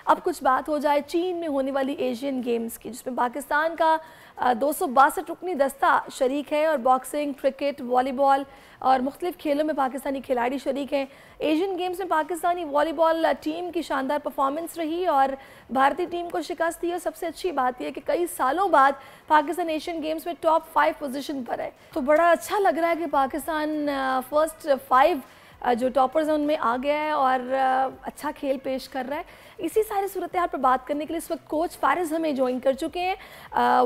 अब कुछ बात हो जाए चीन में होने वाली एशियन गेम्स की, जिसमें पाकिस्तान का 262 रुकनी दस्ता शरीक है और बॉक्सिंग, क्रिकेट, वॉलीबॉल और मुख्तलिफ खेलों में पाकिस्तानी खिलाड़ी शरीक हैं। एशियन गेम्स में पाकिस्तानी वॉलीबॉल टीम की शानदार परफॉर्मेंस रही और भारतीय टीम को शिकस्त दी। और सबसे अच्छी बात यह है कि कई सालों बाद पाकिस्तान एशियन गेम्स में टॉप 5 पोजीशन पर है। तो बड़ा अच्छा लग रहा है कि पाकिस्तान फर्स्ट 5 जो टॉपर्स हैं उनमें आ गया है और अच्छा खेल पेश कर रहा है। इसी सारी सूरत हाल पर बात करने के लिए इस वक्त कोच फारिस हमें ज्वाइन कर चुके हैं।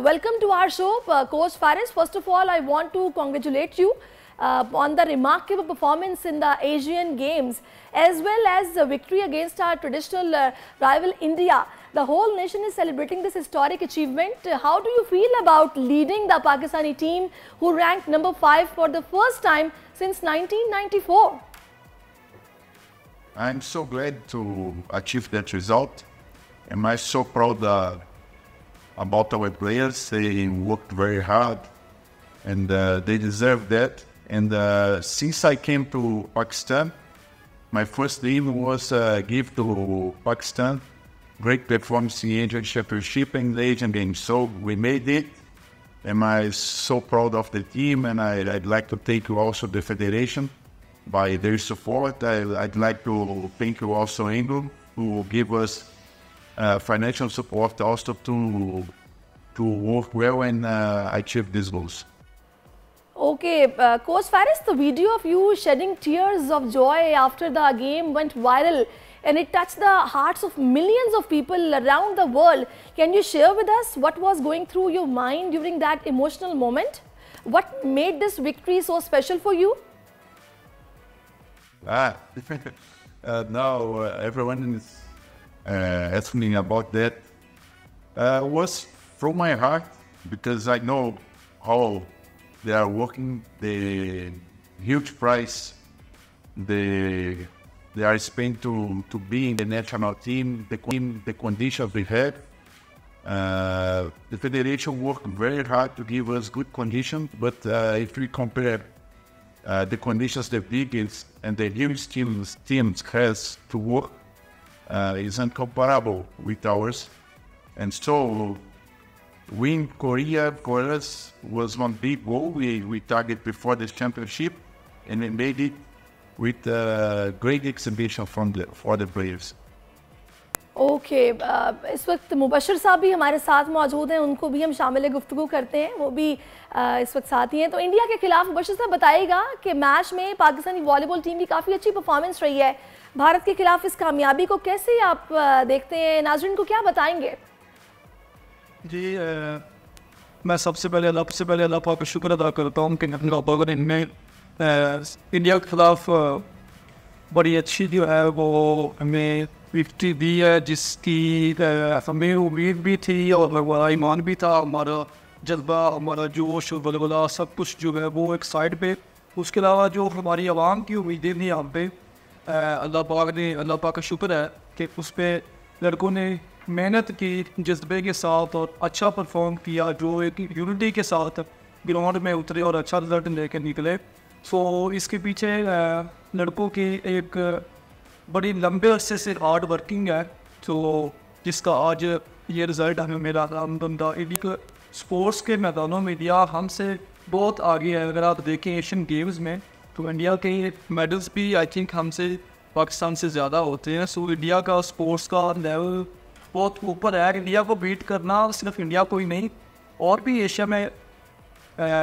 Welcome to our show coach Faris. First of all I want to congratulate you on the remarkable performance in the Asian Games as well as the victory against our traditional rival India. The whole nation is celebrating this historic achievement. How do you feel about leading the Pakistani team who ranked number 5 for the first time since 1994? I'm so glad to achieve that result. And I'm so proud about our players. They worked very hard and they deserve that. And since I came to Pakistan, my first dream was give to Pakistan great performance in the Asian Championship and the Asian Games. So we made it, and I'm so proud of the team. And I'd like to thank you also the federation by their support. I'd like to thank you also England, who give us financial support also to work well and achieve these goals. Okay, Coach Faris, the video of you shedding tears of joy after the game went viral and it touched the hearts of millions of people around the world. Can you share with us what was going through your mind during that emotional moment? What made this victory so special for you? Now everyone is asking about that. Was from my heart because I know how they are working, the huge price they are spent to be in the national team, the conditions we have. The federation worked very hard to give us good conditions, but if we compare the conditions the biggest and the huge teams has to work, is incomparable with ours. And so win Korea for us was one big goal we targeted before this championship, and we made it with a great exhibition for the players. Okay, इस वक्त मुबशर साहब भी हमारे साथ मौजूद हैं, उनको भी हम शामिल गुफ्तगू करते हैं, वो भी इस वक्त साथ ही हैं। तो इंडिया के खिलाफ मुबशर साहब बताइएगा कि मैच में पाकिस्तानी वॉलीबॉल टीम की काफ़ी अच्छी परफॉर्मेंस रही है। भारत के खिलाफ इस कामयाबी को कैसे आप देखते हैं, नाज़रीन को क्या बताएंगे? जी, मैं सबसे पहले अल्लाह पाक का शुक्र अदा करता हूँ कि इनमें इंडिया के खिलाफ बड़ी अच्छी जो है वो हमें विक्ट्री दी है, जिसकी हमें उम्मीद भी थी और हमारा ईमान भी था। हमारा जज्बा, हमारा जोश और वलवला सब कुछ जो है वो एक साइड पे। उसके अलावा जो हमारी आवाम की उम्मीदें थी हम पे, अल्लाह पाक का शुक्र है कि उस पर लड़कों ने मेहनत की, जज्बे के साथ और अच्छा परफॉर्म किया, जो एक यूनिटी के साथ ग्राउंड में उतरे और अच्छा रिजल्ट लेकर निकले। सो इसके पीछे लड़कों की एक बड़ी लंबे अरसे से हार्ड वर्किंग है, तो जिसका आज ये रिज़ल्ट हमें मेरा अलहम्दुलिल्लाह। इंडिया स्पोर्ट्स के मैदानों में इंडिया हमसे बहुत आगे है। अगर आप देखें एशियन गेम्स में तो इंडिया के मेडल्स भी आई थिंक हमसे पाकिस्तान से ज़्यादा होते हैं। सो इंडिया का स्पोर्ट्स का लेवल बहुत ऊपर है। इंडिया को बीट करना सिर्फ इंडिया को ही नहीं, और भी एशिया में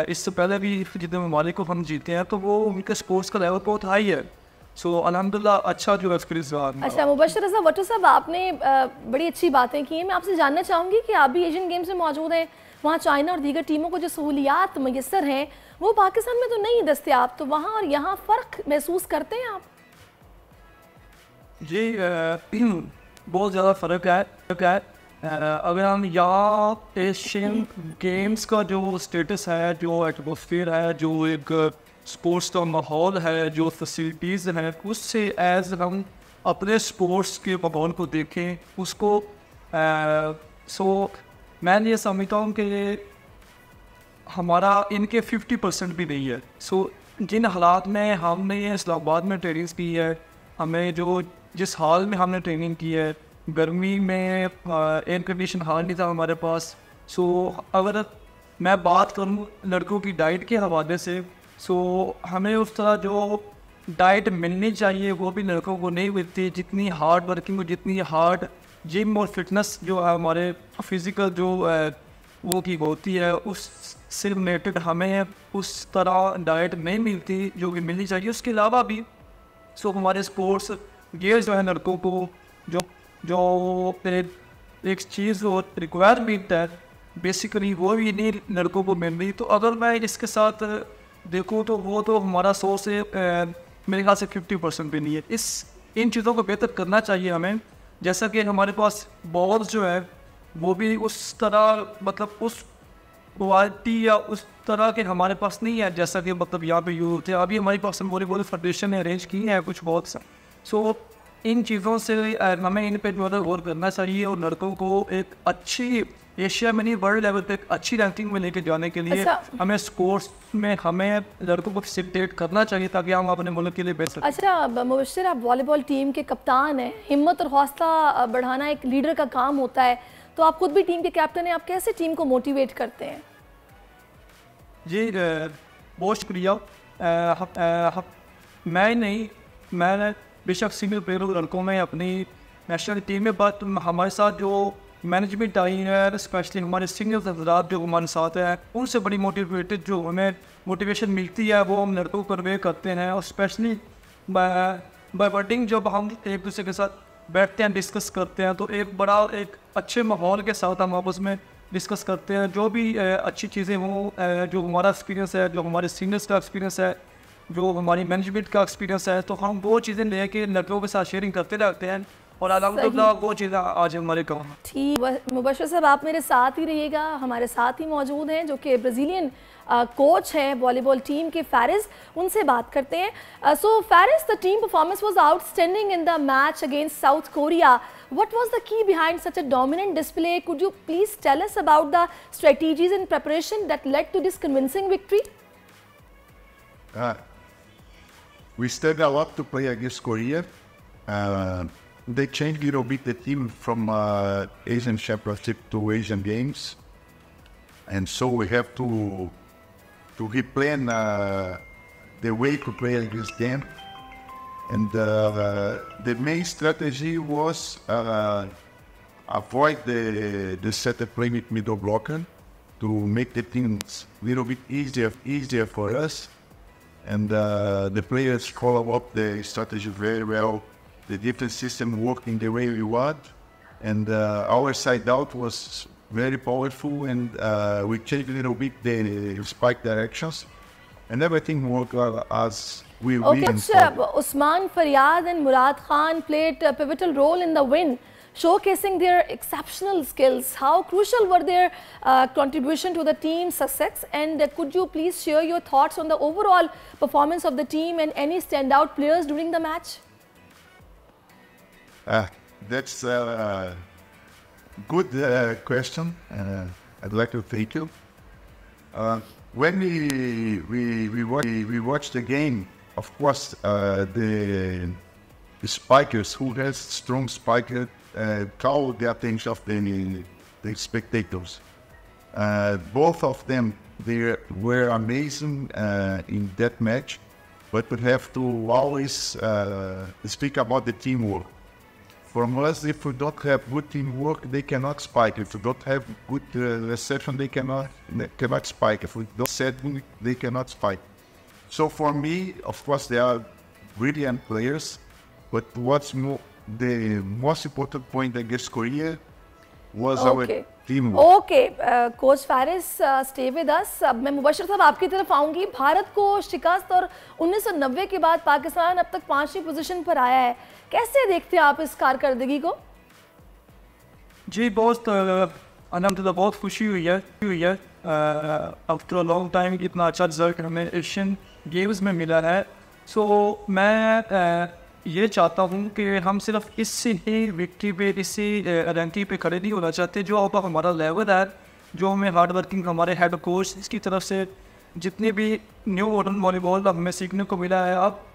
इससे पहले भी जितने ममालिक को हम जीते हैं तो वो उनके स्पोर्ट्स का लेवल बहुत हाई है। सो अल्हम्दुलिल्लाह अच्छा जो एक्सपीरियंस रहा। अच्छा मुबशर वट्टू साहब, आपने बड़ी अच्छी बातें की हैं। मैं आपसे जानना चाहूँगी कि आप भी एशियन गेम्स में मौजूद हैं, वहाँ चाइना और दीगर टीमों को जो सहूलियात मैसर हैं वो पाकिस्तान में तो नहीं दस्तियाब, तो वहाँ और यहाँ फ़र्क महसूस करते हैं आप? जी, बहुत ज़्यादा फ़र्क है। अगर हम यहाँ एशियन गेम्स का जो स्टेटस है, जो एटमॉस्फेयर है, जो एक स्पोर्ट्स का माहौल है, जो फैसिलिटीज़ हैं, उससे एज हम अपने स्पोर्ट्स के माहौल को देखें उसको सो मैं ये समझता हूँ कि हमारा इनके 50% भी नहीं है। सो जिन हालात में हमने इस्लामाबाद में ट्रेनिंग की है, हमें जो जिस हाल में हमने ट्रेनिंग की है, गर्मी में एयर कंडीशन हाल नहीं था हमारे पास। सो अगर मैं बात करूँ लड़कों की डाइट के हवाले से, सो हमें उस तरह जो डाइट मिलनी चाहिए वो भी लड़कों को नहीं मिलती। जितनी हार्ड वर्किंग और जितनी हार्ड जिम और फिटनेस जो है हमारे फिज़िकल जो वो की होती है उससे रिलेटेड हमें उस तरह डाइट नहीं मिलती जो कि मिलनी चाहिए। उसके अलावा भी सो हमारे स्पोर्ट्स गियर जो है लड़कों को जो जो एक चीज़ वो रिक्वायरमेंट है बेसिकली वो भी नहीं लड़कों को मिल रही। तो अगर मैं इसके साथ देखूँ तो वो तो हमारा 100 से मेरे ख्याल से 50% भी नहीं है। इन चीज़ों को बेहतर करना चाहिए हमें। जैसा कि हमारे पास बॉल्स जो है वो भी उस तरह मतलब उस क्वालिटी या उस तरह के हमारे पास नहीं है जैसा कि मतलब यहाँ पे यूज होते हैं। अभी हमारे पास वॉलीबॉल फेडरेशन ने अरेंज की है कुछ बहुत सा। सो इन चीज़ों से हमें इन पे जो है गौर करना चाहिए और लड़कों को एक अच्छी एशिया में नहीं वर्ल्ड लेवल पे एक अच्छी रैंकिंग में लेके जाने के लिए हमें स्पोर्ट्स में हमें लड़कों को फैसिलिटेट करना चाहिए ताकि हम अपने मुल्क के लिए बेहतर। अच्छा मुबश्शिर, आप वॉलीबॉल टीम के कप्तान हैं, हिम्मत और हौसला बढ़ाना एक लीडर का काम होता है, तो आप खुद भी टीम के कैप्टन हैं, आप कैसे टीम को मोटिवेट करते हैं? जी बहुत शुक्रिया। मैं नहीं, मैं बेशक सिंगल प्लेयर लड़कों में अपनी नेशनल टीम में, बात हमारे साथ जो मैनेजमेंट आई है स्पेशली हमारे सीनियर हजरात जो हमारे साथ हैं उनसे बड़ी मोटिवेटेड जो हमें मोटिवेशन मिलती है वो हम लड़कों को कन्वे करते हैं। और स्पेशली बाय वर्डिंग जब हम एक दूसरे के साथ बैठते हैं डिस्कस करते हैं तो एक अच्छे माहौल के साथ हम आपस में डिस्कस करते हैं। जो भी अच्छी चीज़ें हों, जो हमारा एक्सपीरियंस है, जो हमारे सीनियर्स का एक्सपीरियंस है, जो हमारी मैनेजमेंट का एक्सपीरियंस है, तो हम वो चीज़ें लेके लड़कों के साथ शेयरिंग करते रहते हैं और अल्हम्दुलिल्लाह वो चीज़ें आज हमारे काम। ठीक, मुबश्शिर साहब आप मेरे साथ ही रहिएगा। हमारे साथ ही मौजूद हैं जो कि ब्राज़ीलियन कोच हैं वॉलीबॉल टीम के, फारिस, उनसे बात करते हैं। So Faris, the team performance was outstanding in the match against South Korea. What was the key behind such a dominant display? Could you please tell us about the strategies in preparation that led to this convincing victory? We studied a lot to play against Korea. They changed a little bit the team from Asian Championship to Asian Games, and so we have to replan the way to play against them. And the main strategy was avoid the setup play with middle blocker to make the things a little bit easier for us. And the players follow up the strategy very well. The defense system working the way we want. And our side out was very powerful, and we changed a little bit the spike directions. And everything worked as we Usman Faryad and Murad Khan played a pivotal role in the win, showcasing their exceptional skills. How crucial were their contribution to the team's success? And could you please share your thoughts on the overall performance of the team and any standout players during the match? That's a good question. I'd like to thank you. When we watched the game, of course, the spikers who has strong spiker caught the attention of the spectators. Both of them, they were amazing in that match, but we have to always speak about the teamwork. From us, if we don't have good teamwork, they cannot spike. If we don't have good reception, they cannot spike. If we don't set, they cannot spike. So for me, of course, they are brilliant players, but the most important point against Korea was our teamwork. Okay, Coach Faris, stay with us. अब मैं मुबश्शिर साहब आपकी तरफ आऊँगी। भारत को शिकस्त और 1990 के बाद पाकिस्तान अब तक 5वीं पोजीशन पर आया है। कैसे देखते हैं आप इस कारकर्दगी को? जी बहुत अल्हम्दुलिल्लाह बहुत खुशी हुई है आफ्टर अ लॉन्ग टाइम इतना अच्छा रिजल्ट हमें एशियन गेम्स में मिला है। सो मैं ये चाहता हूँ कि हम सिर्फ इससे ही विक्ट्री पे इसी रैंकिंग पे खड़े नहीं होना चाहते। जो अब हमारा लेवल है, जो हमें हार्ड वर्किंग हमारे हेड कोच इसकी तरफ से जितनी भी न्यू मॉडर्न वॉलीबॉल हमें सीखने को मिला है, अब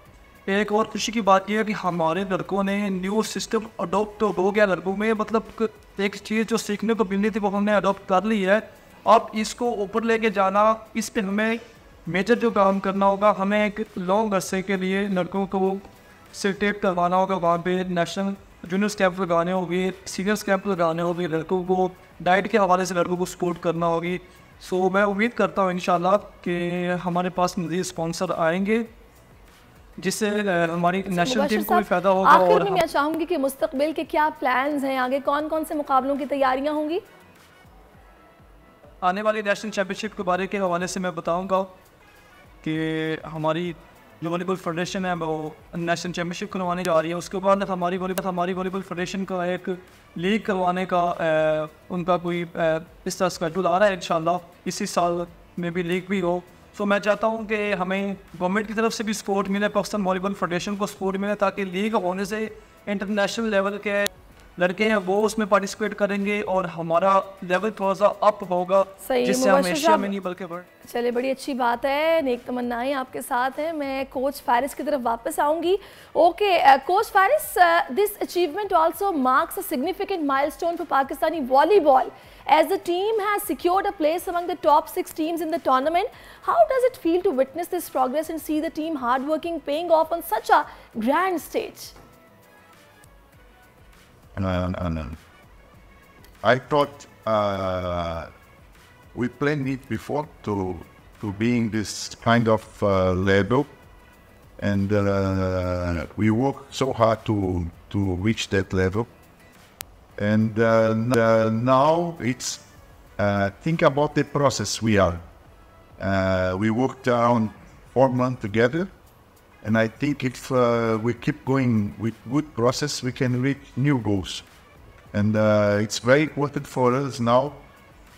एक और खुशी की बात यह है कि हमारे लड़कों ने न्यू सिस्टम अडोप्ट तो हो गया लड़कों में, मतलब एक चीज़ जो सीखने को मिलनी थी वो हमने अडोप्ट कर ली है। अब इसको ऊपर लेके जाना, इस पे हमें मेजर जो काम करना होगा, हमें एक लॉन्ग अरसे के लिए लड़कों को सिलेक्ट करवाना होगा, वहाँ पे नेशनल जूनियर्स कैंप लगाने होगी, सीनियर्स कैंप लगाने होगी, लड़कों को डाइट के हवाले से लड़कों को सपोर्ट करना होगी। सो मैं उम्मीद करता हूँ इंशाल्लाह कि हमारे पास मज़ीद स्पॉन्सर आएंगे जिससे हमारी नेशनल टीम को भी फायदा होगा। आखिर में मैं चाहूँगी कि मुस्तकबिल के क्या प्लान्स हैं, आगे कौन कौन से मुकाबलों की तैयारियाँ होंगी? आने वाली नेशनल चैम्पियनशिप के बारे के हवाले से मैं बताऊंगा कि हमारी जो वॉलीबॉल फेडरेशन है वो नेशनल चैम्पियनशिप करवाने जा रही है। उसके बाद हमारी वॉलीबॉल फेडरेशन का एक लीग करवाने का उनका कोई इस तरह शेड्यूल आ रहा है। इंशाल्लाह इसी साल में भी लीग भी हो। सो मैं चाहता हूँ कि हमें गवर्नमेंट की तरफ से भी सपोर्ट मिले, पाकिस्तान वॉलीबॉल फेडरेशन को सपोर्ट मिले, ताकि लीग होने से इंटरनेशनल लेवल के लड़के हैं वो उसमें पार्टिसिपेट करेंगे और हमारा लेवल थोड़ा सा अप होगा, जिससे हम एशिया में नहीं बल्कि वर्ल्ड। चले, बड़ी अच्छी बात है, नेक तमन्नाएं आपके साथ हैं। मैं कोच फारिस की तरफ वापस आऊंगी। Okay coach Faris, this achievement also marks a significant milestone for Pakistani volleyball as the team has secured a place among the top 6 teams in the tournament. How does it feel to witness this progress and see the team hardworking paying off on such a grand stage? I thought we planned it before to being this kind of level, and we worked so hard to reach that level. And now it's think about the process we are. We worked around 4 months together, and I think if we keep going with good process, we can reach new goals. And it's very important for us now,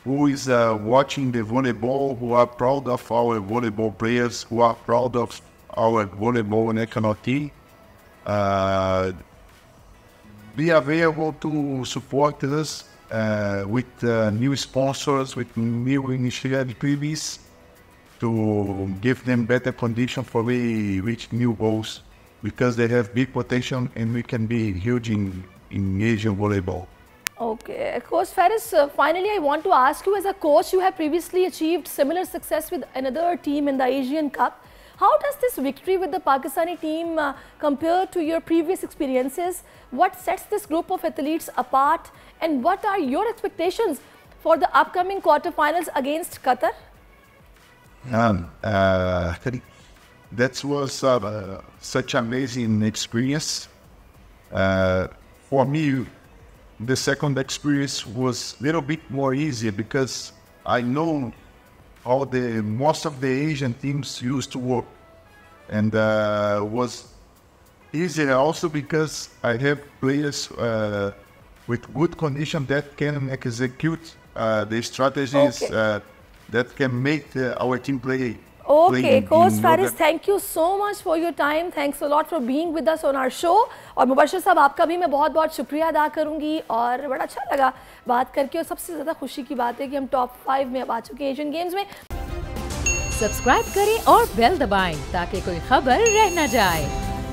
who is watching the volleyball, who are proud of our volleyball players, who are proud of our volleyball national team. Be available to support us with new sponsors, with new initiatives to give them better conditions for we reach new goals, because they have big potential and we can be huge in Asian volleyball. Okay, Coach Faris, finally I want to ask you, as a coach, you have previously achieved similar success with another team in the Asian Cup. How does this victory with the Pakistani team compare to your previous experiences? What sets this group of athletes apart, and what are your expectations for the upcoming quarterfinals against Qatar? That was such an amazing experience. For me, the second experience was a little bit more easier, because I know how most of the Asian teams used to work, and was easier also because I have players with good condition that can execute the strategies that can make our team play. Okay, Coach Faris, thank you so much for your time. Thanks a lot for being with us on our show. और मुबशर साहब, आपका भी मैं बहुत बहुत शुक्रिया अदा करूंगी, और बड़ा अच्छा लगा बात करके, और सबसे ज़्यादा खुशी की बात है कि हम टॉप 5 में अब आ चुके हैं एशियन गेम्स में। सब्सक्राइब करें और बेल दबाएं ताकि कोई खबर रह न जाए।